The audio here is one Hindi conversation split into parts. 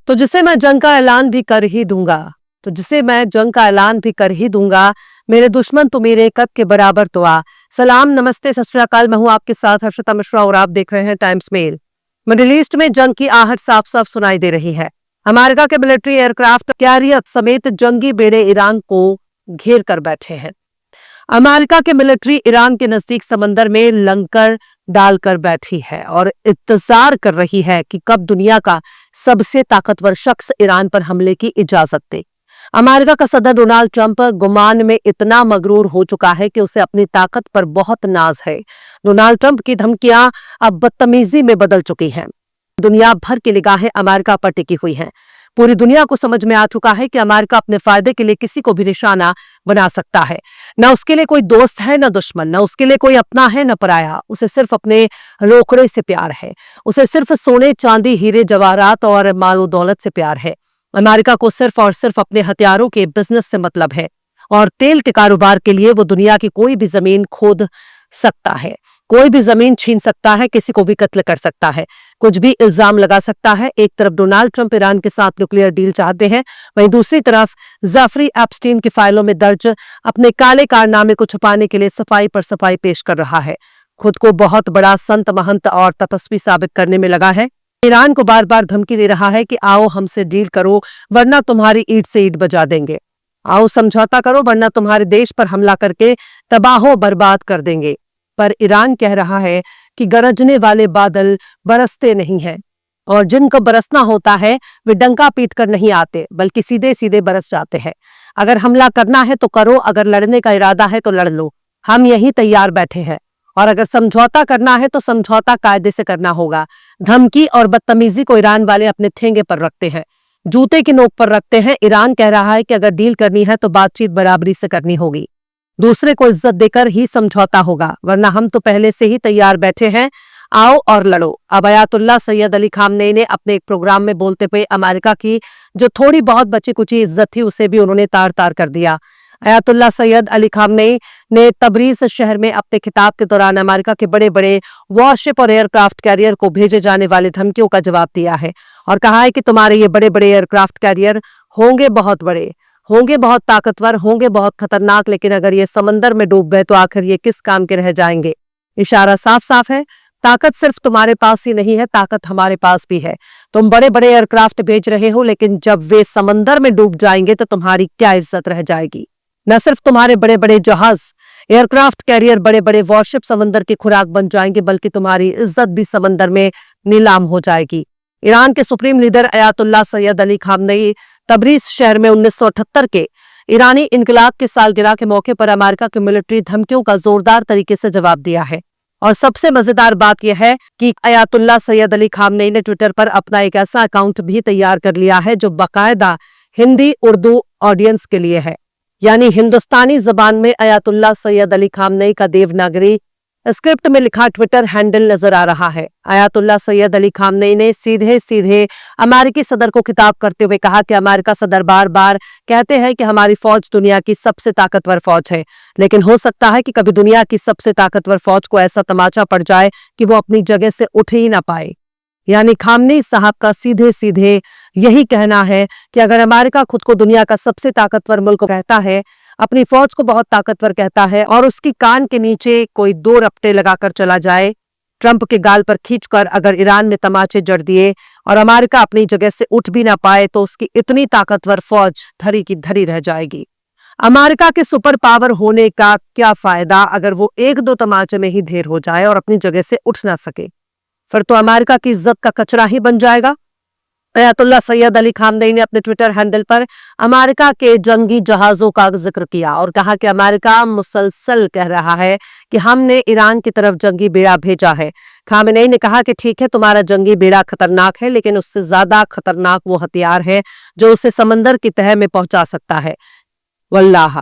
तो जिसे मैं जंग का ऐलान भी कर ही दूंगा जिसे मैं जंग का ऐलान भी कर ही दूंगा। मेरे दुश्मन तो मेरे कद के बराबर तो आ। सलाम, नमस्ते, सत श्री अकाल। मैं हूं आपके साथ हर्षिता मिश्रा और आप देख रहे हैं टाइम्स मेल। मिडिल ईस्ट में जंग की आहट साफ साफ सुनाई दे रही है। अमेरिका के मिलिट्री एयरक्राफ्ट कैरियर समेत जंगी बेड़े ईरान को घेर कर बैठे हैं। अमेरिका के मिलिट्री ईरान के नजदीक समंदर में लंगर डालकर बैठी है और इंतजार कर रही है कि कब दुनिया का सबसे ताकतवर शख्स ईरान पर हमले की इजाजत दे। अमेरिका का सदर डोनाल्ड ट्रंप गुमान में इतना मगरूर हो चुका है कि उसे अपनी ताकत पर बहुत नाज है। डोनाल्ड ट्रंप की धमकियां अब बदतमीजी में बदल चुकी हैं। दुनिया भर की निगाहें अमेरिका पर टिकी हुई हैं। पूरी दुनिया को समझ में आ चुका है कि अमेरिका अपने फायदे के लिए किसी को भी निशाना बना सकता है। न उसके लिए कोई दोस्त है, न दुश्मन, न उसके लिए कोई अपना है, न पराया। उसे सिर्फ अपने रोकड़े से प्यार है। उसे सिर्फ सोने, चांदी, हीरे, जवाहरात और मालो दौलत से प्यार है। अमेरिका को सिर्फ और सिर्फ अपने हथियारों के बिजनेस से मतलब है और तेल के कारोबार के लिए वो दुनिया की कोई भी जमीन खोद सकता है, कोई भी जमीन छीन सकता है, किसी को भी कत्ल कर सकता है, कुछ भी इल्जाम लगा सकता है। एक तरफ डोनाल्ड ट्रंप ईरान के साथ न्यूक्लियर डील चाहते हैं, वहीं दूसरी तरफ जाफरी एप्स्टीन की फाइलों में दर्ज अपने काले कारनामे को छुपाने के लिए सफाई पर सफाई पेश कर रहा है। खुद को बहुत बड़ा संत, महंत और तपस्वी साबित करने में लगा है। ईरान को बार बार धमकी दे रहा है कि आओ हमसे डील करो वरना तुम्हारी ईंट से ईंट बजा देंगे। आओ समझौता करो वरना तुम्हारे देश पर हमला करके तबाहो बर्बाद कर देंगे। पर ईरान कह रहा है कि गरजने वाले बादल बरसते नहीं हैं और जिनको बरसना होता है वे डंका पीट कर नहीं आते बल्कि सीधे सीधे बरस जाते हैं। अगर हमला करना है तो करो, अगर लड़ने का इरादा है तो लड़ लो, हम यही तैयार बैठे हैं। और अगर समझौता करना है तो समझौता कायदे से करना होगा। धमकी और बदतमीजी को ईरान वाले अपने ठेंगे पर रखते हैं, जूते की नोक पर रखते हैं। ईरान कह रहा है कि अगर डील करनी है तो बातचीत बराबरी से करनी होगी, दूसरे को इज्जत देकर ही समझौता होगा, वरना हम तो पहले से ही तैयार बैठे हैं, आओ और लड़ो। अब अयातुल्ला सैयद अली खामनेई ने अपने एक प्रोग्राम में बोलते हुए अमेरिका की जो थोड़ी बहुत बची कुची इज्जत थी उसे भी उन्होंने तार तार कर दिया। अयातुल्ला सैयद अली खामनेई ने तबरीज शहर में अपने खिताब के दौरान अमेरिका के बड़े बड़े वॉरशिप और एयरक्राफ्ट कैरियर को भेजे जाने वाले धमकियों का जवाब दिया है और कहा है कि तुम्हारे ये बड़े बड़े एयरक्राफ्ट कैरियर होंगे बहुत बड़े, होंगे बहुत ताकतवर, होंगे बहुत खतरनाक, लेकिन अगर ये समंदर में डूब गए तो आखिर ये किस काम के रह जाएंगे। इशारा साफ साफ है, ताकत सिर्फ तुम्हारे पास ही नहीं है, ताकत हमारे पास भी है। तुम बड़े बड़े एयरक्राफ्ट भेज रहे हो, लेकिन जब वे समंदर में डूब जाएंगे तो तुम्हारी क्या इज्जत रह जाएगी। न सिर्फ तुम्हारे बड़े बड़े जहाज, एयरक्राफ्ट कैरियर, बड़े बड़े वॉरशिप समंदर की खुराक बन जाएंगे, बल्कि तुम्हारी इज्जत भी समंदर में नीलाम हो जाएगी। ईरान के supreme leader Ayatollah Syed Ali Khamenei Tabriz शहर में 1978 के ईरानी इनकलाब के सालगिरह के मौके पर अमेरिका की मिलिट्री धमकियों का जोरदार तरीके से जवाब दिया है। और सबसे मजेदार बात यह है कि अयातुल्ला सैयद अली खामनेई ने ट्विटर पर अपना एक ऐसा अकाउंट भी तैयार कर लिया है जो बाकायदा हिंदी उर्दू ऑडियंस के लिए है, यानी हिंदुस्तानी जबान में अयातुल्ला सैयद अली खामनेई का देवनागरी स्क्रिप्ट में लिखा ट्विटर हैंडल नजर आ रहा है। अयातुल्ला सैयद अली खामनेई ने सीधे सीधे अमेरिकी सदर को खिताब करते हुए कहा कि अमेरिका सदर बार बार कहते हैं कि हमारी फौज दुनिया की सबसे ताकतवर फौज है, लेकिन हो सकता है कि कभी दुनिया की सबसे ताकतवर फौज को ऐसा तमाचा पड़ जाए कि वो अपनी जगह से उठ ही ना पाए। यानी खामनेई साहब का सीधे सीधे यही कहना है कि अगर अमेरिका खुद को दुनिया का सबसे ताकतवर मुल्क कहता है, अपनी फौज को बहुत ताकतवर कहता है और उसकी कान के नीचे कोई दो रपटे लगाकर चला जाए, ट्रंप के गाल पर खींचकर अगर ईरान में तमाचे जड़ दिए और अमेरिका अपनी जगह से उठ भी ना पाए, तो उसकी इतनी ताकतवर फौज धरी की धरी रह जाएगी। अमेरिका के सुपर पावर होने का क्या फायदा अगर वो एक दो तमाचे में ही ढेर हो जाए और अपनी जगह से उठ ना सके, फिर तो अमेरिका की इज्जत का कचरा ही बन जाएगा। अयातुल्ला सैयद अली खामनेई ने अपने ट्विटर हैंडल पर अमेरिका के जंगी जहाजों का जिक्र किया और कहा कि अमेरिका मुसलसल कह रहा है कि हमने ईरान की तरफ जंगी बेड़ा भेजा है। खामनेई ने कहा कि ठीक है, तुम्हारा जंगी बेड़ा खतरनाक है, लेकिन उससे ज्यादा खतरनाक वो हथियार है जो उसे समंदर की तह में पहुंचा सकता है। वल्लाह,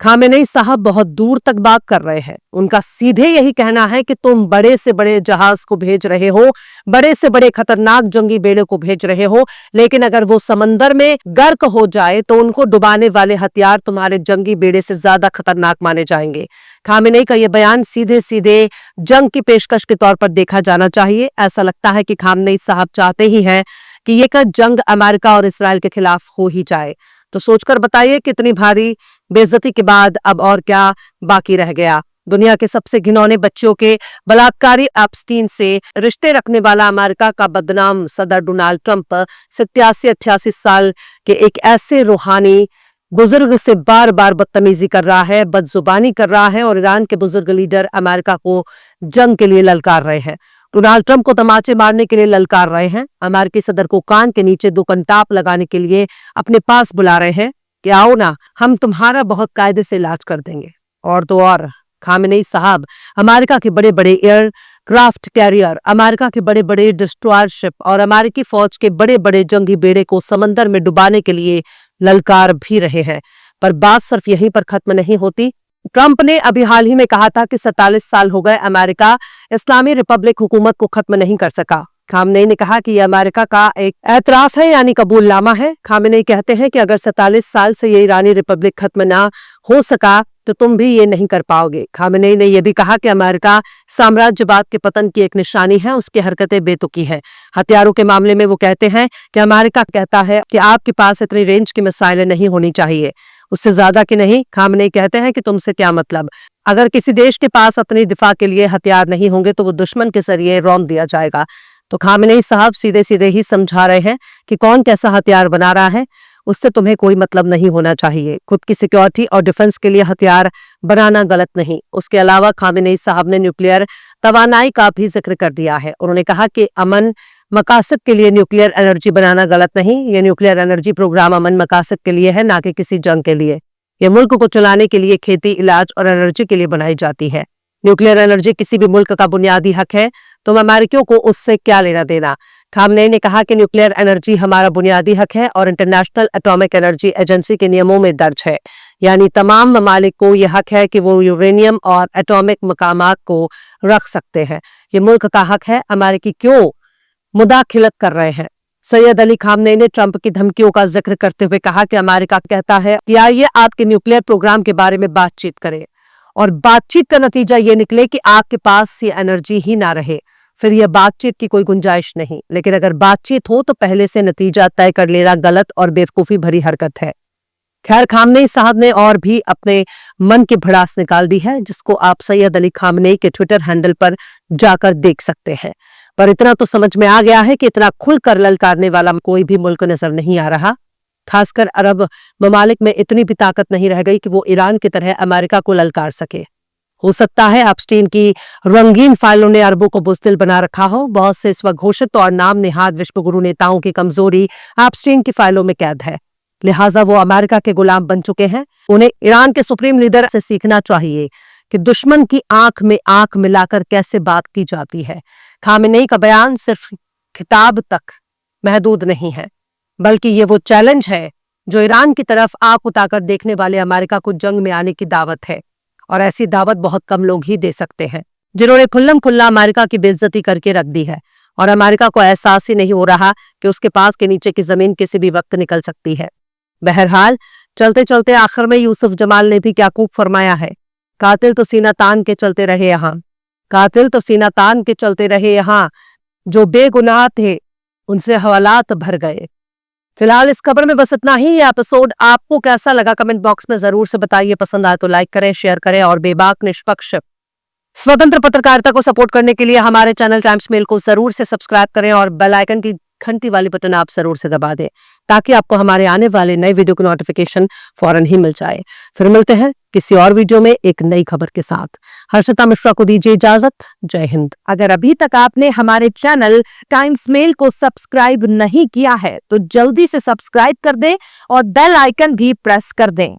खामेनेई साहब बहुत दूर तक बात कर रहे हैं। उनका सीधे यही कहना है कि तुम बड़े से बड़े जहाज को भेज रहे हो, बड़े से बड़े खतरनाक जंगी बेड़े को भेज रहे हो, लेकिन अगर वो समंदर में गर्क हो जाए तो उनको डुबाने वाले हथियार तुम्हारे जंगी बेड़े से ज्यादा खतरनाक माने जाएंगे। खामेनेई का यह बयान सीधे सीधे जंग की पेशकश के तौर पर देखा जाना चाहिए। ऐसा लगता है कि खामेनेई साहब चाहते ही हैं कि ये का जंग अमेरिका और इसराइल के खिलाफ हो ही जाए। तो सोचकर बताइए कितनी भारी बेइज्जती के बाद अब और क्या बाकी रह गया। दुनिया के सबसे घिनौने बच्चों के बलात्कारी एप्स्टीन से रिश्ते रखने वाला अमेरिका का बदनाम सदर डोनाल्ड ट्रंप 87-88 साल के एक ऐसे रूहानी बुजुर्ग से बार बार बदतमीजी कर रहा है, बदजुबानी कर रहा है और ईरान के बुजुर्ग लीडर अमेरिका को जंग के लिए ललकार रहे हैं। डोनाल्ड ट्रंप को तमाचे मारने के लिए ललकार रहे हैं। अमेरिकी सदर को कान के नीचे 2 कंटाप लगाने के लिए अपने पास बुला रहे हैं कि आओ ना, हम तुम्हारा बहुत कायदे से इलाज कर देंगे। और तो और खामेनेई साहब अमेरिका के बड़े बड़े एयरक्राफ्ट कैरियर, अमेरिका के बड़े बड़े डिस्ट्रॉयर शिप और अमेरिकी फौज के बड़े बड़े जंगी बेड़े को समंदर में डुबाने के लिए ललकार भी रहे हैं। पर बात सिर्फ यहीं पर खत्म नहीं होती। ट्रंप ने अभी हाल ही में कहा था कि 47 साल हो गए अमेरिका इस्लामी रिपब्लिक हुकूमत को खत्म नहीं कर सका। खामनेई ने कहा कि यह अमेरिका का एक एतराफ है, यानी कबूलनामा है। खामनेई कहते हैं कि अगर 47 साल से ये ईरानी रिपब्लिक खत्म ना हो सका तो तुम भी ये नहीं कर पाओगे। खामनेई ने यह भी कहा कि अमेरिका साम्राज्यवाद के पतन की एक निशानी है, उसकी हरकतें बेतुकी हैं। हथियारों के मामले में वो कहते हैं कि अमेरिका कहता है कि आपके पास इतनी रेंज की मिसाइलें नहीं होनी चाहिए, उससे ज्यादा की नहीं। खामनेई कहते हैं कि तुमसे क्या मतलब, अगर किसी देश के पास अपने दिफा के लिए हथियार नहीं होंगे तो वो दुश्मन के जरिए रौंद दिया जाएगा। तो खामनेई साहब सीधे सीधे ही समझा रहे हैं कि कौन कैसा हथियार बना रहा है उससे तुम्हें कोई मतलब नहीं होना चाहिए। खुद की सिक्योरिटी और डिफेंस के लिए हथियार बनाना गलत नहीं। उसके अलावा खामेनेई साहब ने न्यूक्लियर तवानाई का भी जिक्र कर दिया है। उन्होंने कहा कि अमन मकासद के लिए न्यूक्लियर एनर्जी बनाना गलत नहीं। ये न्यूक्लियर एनर्जी प्रोग्राम अमन मकासद के लिए है, ना कि किसी जंग के लिए। ये मुल्क को चलाने के लिए, खेती, इलाज और एनर्जी के लिए बनाई जाती है। न्यूक्लियर एनर्जी किसी भी मुल्क का बुनियादी हक है, तुम अमेरिकियों को उससे क्या लेना देना। खामनेई ने कहा कि न्यूक्लियर एनर्जी हमारा बुनियादी हक है और इंटरनेशनल एटॉमिक एनर्जी एजेंसी के नियमों में दर्ज है, यानी तमाम ममालिक को यह हक है कि वो यूरेनियम और एटॉमिक मकामात को रख सकते हैं। ये मुल्क का हक है, अमेरिकी क्यों मुदाखिलत कर रहे हैं। सैयद अली खामनेई ने ट्रंप की धमकियों का जिक्र करते हुए कहा कि अमेरिका कहता है कि आइए आपके न्यूक्लियर प्रोग्राम के बारे में बातचीत करें और बातचीत का नतीजा ये निकले कि आपके पास ये एनर्जी ही ना रहे, फिर यह बातचीत की कोई गुंजाइश नहीं। लेकिन अगर बातचीत हो तो पहले से नतीजा तय कर लेना गलत और बेवकूफी भरी हरकत है। खैर, खामनेई साहब ने और भी अपने मन की भड़ास निकाल दी है, जिसको आप सैयद अली खामनेई के ट्विटर हैंडल पर जाकर देख सकते हैं। पर इतना तो समझ में आ गया है कि इतना खुलकर ललकारने वाला कोई भी मुल्क नजर नहीं आ रहा। खासकर अरब ममालिक में इतनी भी ताकत नहीं रह गई कि वो ईरान की तरह अमेरिका को ललकार सके। हो सकता है एप्स्टीन की रंगीन फाइलों ने अरबों को बुज़दिल बना रखा हो। बहुत से स्वघोषित और नाम निहाद विश्वगुरु नेताओं की कमजोरी एप्स्टीन की फाइलों में कैद है, लिहाजा वो अमेरिका के गुलाम बन चुके हैं। उन्हें ईरान के सुप्रीम लीडर से सीखना चाहिए कि दुश्मन की आंख में आंख मिलाकर कैसे बात की जाती है। खामेनेई का बयान सिर्फ खिताब तक महदूद नहीं है, बल्कि ये वो चैलेंज है जो ईरान की तरफ आंख उठाकर देखने वाले अमेरिका को जंग में आने की दावत है। और ऐसी दावत बहुत कम लोग ही दे सकते हैं, जिन्होंने खुल्लम खुल्ला अमेरिका की बेइज्जती करके रख दी है और अमेरिका को एहसास ही नहीं हो रहा कि उसके पास के नीचे की जमीन किसी भी वक्त निकल सकती है। बहरहाल, चलते चलते आखिर में यूसुफ जमाल ने भी क्या खूब फरमाया है, कातिल तो सीना तान के चलते रहे यहाँ, कातिल तो सीना तान के चलते रहे यहाँ, जो बेगुनाह थे उनसे हवालात भर गए। फिलहाल इस खबर में बस इतना ही। यह एपिसोड आपको कैसा लगा कमेंट बॉक्स में जरूर से बताइए। पसंद आए तो लाइक करें, शेयर करें और बेबाक निष्पक्ष स्वतंत्र पत्रकारिता को सपोर्ट करने के लिए हमारे चैनल टाइम्स मेल को जरूर से सब्सक्राइब करें और बेल आइकन की घंटी वाली बटन आप जरूर से दबा दें, ताकि आपको हमारे आने वाले नए वीडियो की नोटिफिकेशन फौरन ही मिल जाए। फिर मिलते हैं किसी और वीडियो में एक नई खबर के साथ। हर्षिता मिश्रा को दीजिए इजाजत। जय हिंद। अगर अभी तक आपने हमारे चैनल टाइम्स मेल को सब्सक्राइब नहीं किया है तो जल्दी से सब्सक्राइब कर दें और बेल आइकन भी प्रेस कर दें।